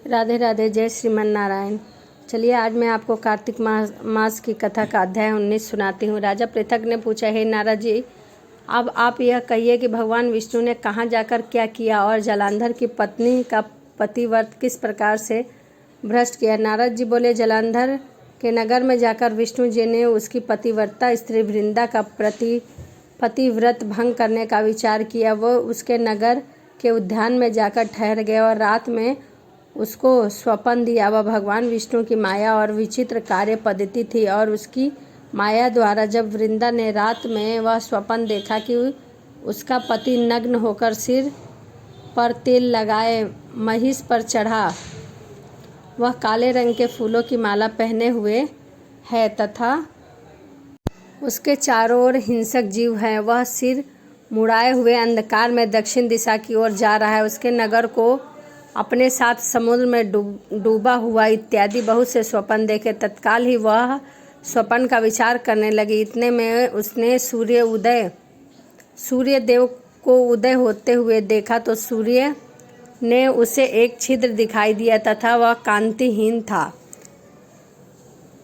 राधे राधे, जय श्रीमन नारायण। चलिए आज मैं आपको कार्तिक मास की कथा का अध्याय 19 सुनाती हूँ। राजा पृथक ने पूछा, हे नारद जी, अब आप यह कहिए कि भगवान विष्णु ने कहाँ जाकर क्या किया और जलांधर की पत्नी का पतिव्रत किस प्रकार से भ्रष्ट किया। नारद जी बोले, जलांधर के नगर में जाकर विष्णु जी ने उसकी पतिव्रता स्त्री वृंदा का पतिव्रत भंग करने का विचार किया। वो उसके नगर के उद्यान में जाकर ठहर गए और रात में उसको स्वप्न दिया। वह भगवान विष्णु की माया और विचित्र कार्य पद्धति थी और उसकी माया द्वारा जब वृंदा ने रात में वह स्वप्न देखा कि उसका पति नग्न होकर सिर पर तेल लगाए महिष पर चढ़ा, वह काले रंग के फूलों की माला पहने हुए है तथा उसके चारों ओर हिंसक जीव हैं, वह सिर मुड़ाए हुए अंधकार में दक्षिण दिशा की ओर जा रहा है, उसके नगर को अपने साथ समुद्र में डूबा हुआ इत्यादि बहुत से स्वप्न देखे। तत्काल ही वह स्वप्न का विचार करने लगी। इतने में उसने सूर्य देव को उदय होते हुए देखा तो सूर्य ने उसे एक छिद्र दिखाई दिया तथा वह कांतिहीन था।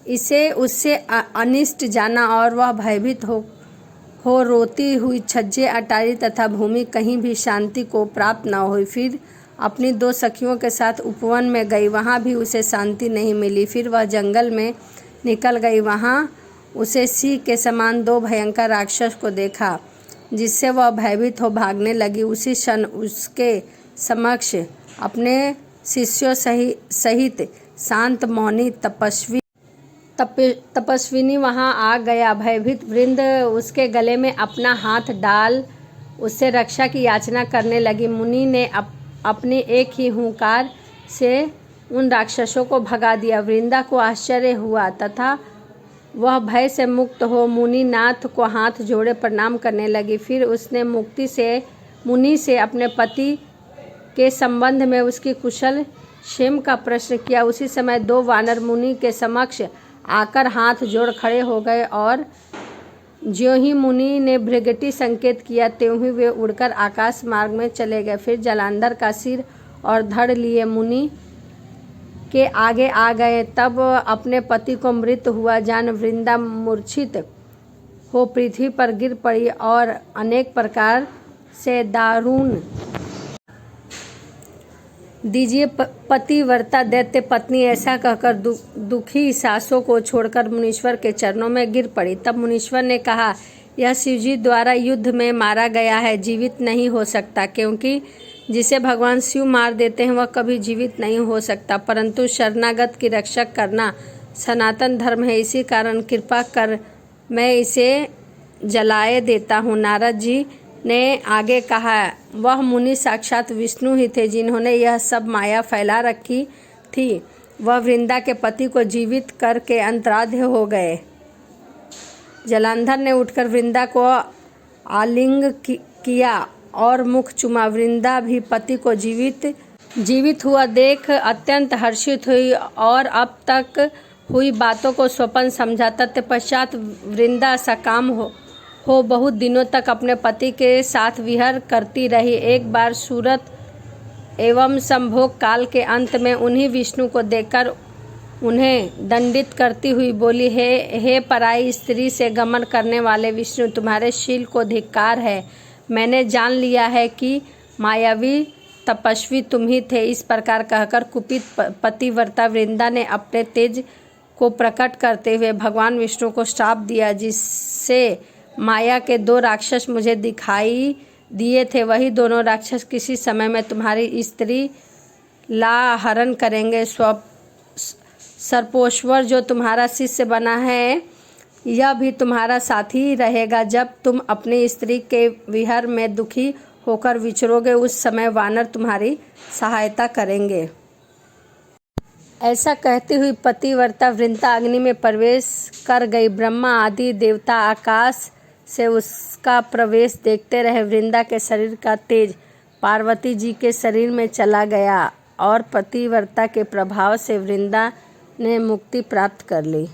इसे उससे अनिष्ट जाना और वह भयभीत हो रोती हुई छज्जे अटारी तथा भूमि कहीं भी शांति को प्राप्त न हुई। फिर अपनी दो सखियों के साथ उपवन में गई, वहाँ भी उसे शांति नहीं मिली। फिर वह जंगल में निकल गई, वहाँ उसे सिंह के समान दो भयंकर राक्षस को देखा, जिससे वह भयभीत हो भागने लगी। उसी क्षण उसके समक्ष अपने शिष्यों सहित शांत मौनी तपस्विनी वहाँ आ गया। भयभीत वृंद उसके गले में अपना हाथ डाल उससे रक्षा की याचना करने लगी। मुनि ने अपने एक ही हुंकार से उन राक्षसों को भगा दिया। वृंदा को आश्चर्य हुआ तथा वह भय से मुक्त हो मुनिनाथ को हाथ जोड़े प्रणाम करने लगी। फिर उसने मुनि से अपने पति के संबंध में उसकी कुशल क्षेम का प्रश्न किया। उसी समय दो वानर मुनि के समक्ष आकर हाथ जोड़ खड़े हो गए और ज्यों ही मुनि ने भृगटी संकेत किया त्यों ही वे उड़कर आकाश मार्ग में चले गए। फिर जलांधर का सिर और धड़ लिए मुनि के आगे आ गए। तब अपने पति को मृत हुआ जान वृंदा मूर्छित हो पृथ्वी पर गिर पड़ी और अनेक प्रकार से दारुण दीजिए पतिव्रता दैत्य पत्नी ऐसा कहकर दुखी सासों को छोड़कर मुनीश्वर के चरणों में गिर पड़ी। तब मुनीश्वर ने कहा, यह शिवजी द्वारा युद्ध में मारा गया है, जीवित नहीं हो सकता, क्योंकि जिसे भगवान शिव मार देते हैं वह कभी जीवित नहीं हो सकता। परंतु शरणागत की रक्षा करना सनातन धर्म है, इसी कारण कृपा कर मैं इसे जलाए देता हूँ। नारद जी ने आगे कहा, वह मुनि साक्षात विष्णु ही थे जिन्होंने यह सब माया फैला रखी थी। वह वृंदा के पति को जीवित करके अंतराध्य हो गए। जलांधर ने उठकर वृंदा को आलिंग किया और मुख चूमा। वृंदा भी पति को जीवित हुआ देख अत्यंत हर्षित हुई और अब तक हुई बातों को स्वप्न समझा। तत्पश्चात वृंदा सकाम हो बहुत दिनों तक अपने पति के साथ विहार करती रही। एक बार सूरत एवं संभोग काल के अंत में उन्हीं विष्णु को देखकर उन्हें दंडित करती हुई बोली, हे पराई स्त्री से गमन करने वाले विष्णु, तुम्हारे शील को धिक्कार है। मैंने जान लिया है कि मायावी तपस्वी तुम ही थे। इस प्रकार कहकर कुपित पतिव्रता वृंदा ने अपने तेज को प्रकट करते हुए भगवान विष्णु को श्राप दिया, जिससे माया के दो राक्षस मुझे दिखाई दिए थे, वही दोनों राक्षस किसी समय में तुम्हारी स्त्री ला हरण करेंगे। सर्पोश्वर जो तुम्हारा शिष्य बना है, यह भी तुम्हारा साथी रहेगा। जब तुम अपनी स्त्री के विहर में दुखी होकर विचरोगे, उस समय वानर तुम्हारी सहायता करेंगे। ऐसा कहती हुई पतिव्रता वृंदा अग्नि में प्रवेश कर गई। ब्रह्मा आदि देवता आकाश से उसका प्रवेश देखते रहे। वृंदा के शरीर का तेज पार्वती जी के शरीर में चला गया और पतिव्रता के प्रभाव से वृंदा ने मुक्ति प्राप्त कर ली।